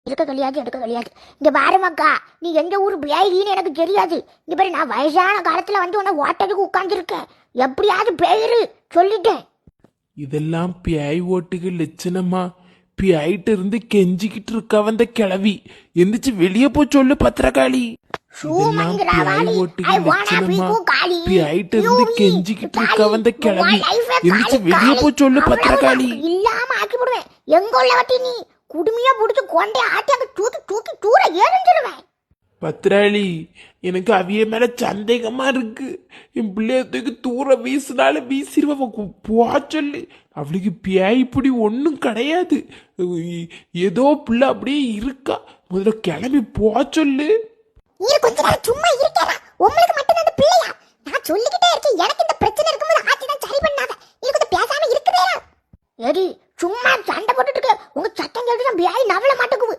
இருக்க கழியாது எடுக்க கழியாது. இங்க பாருமாக்கா, நீ எந்த ஊர் பேயின்னு எனக்கு தெரியாது. இங்க பாரு, நான் வயசான காலத்துல வந்து உன்னை ஓட்டதுக்கு உட்காந்துருக்கேன். எப்படியாவது பேயிரு சொல்லிட்டேன். இதெல்லாம் பியாய் ஓட்டுக்கு லட்சணமா? பியாயிட்டு இருந்து கெஞ்சிக்கிட்டு இருக்கா வந்த கிளவி. எந்திரிச்சு வெளியே போய் சொல்லு பத்திரகாளி. இதெல்லாம் பியாய் ஓட்டுக்கு லட்சணமா? பியாயிட்டு இருந்து கெஞ்சிக்கிட்டு இருக்கா வந்த கிளவி. எந்திரிச்சு வெளியே போய் சொல்லு பத்திரகாளி. இல்லாம ஆக்கி போடுவேன். எங்க உள்ள வட்டி நீ குடுமையா பிடிச்சு கொண்டே ஆட்டி அங்க தூக்கி தூக்கி தூர ஏறிஞ்சிருவேன். பத்ராளி, எனக்கு அவிய மேல சந்தேகமா இருக்கு. என் பிள்ளைய தூக்கி தூர வீசினாலும் வீசிடுவ போ சொல்லு. அவளுக்கு பியாய்ப்படி ஒன்றும் கிடையாது. ஏதோ பிள்ளை அப்படியே இருக்கா. முதல்ல கிளம்பி போ சொல்லு. நீ கொஞ்ச நேரம் சும்மா இருக்கேடா. உங்களுக்கு மட்டும் அந்த பிள்ளையா? நான் சொல்லிக்கிட்டே இருக்கேன், எனக்கு இந்த பிரச்சனை இருக்கும்போது ஆச்சி தான் சரி பண்ணாத. நீ கொஞ்சம் பேசாம இருக்குதே. ஏடி சும்மா சண்டை போட்டுட்டு இருக்க. உங்க சத்தம் கேட்டு நான் பியாய் நவள மாட்டேங்குது.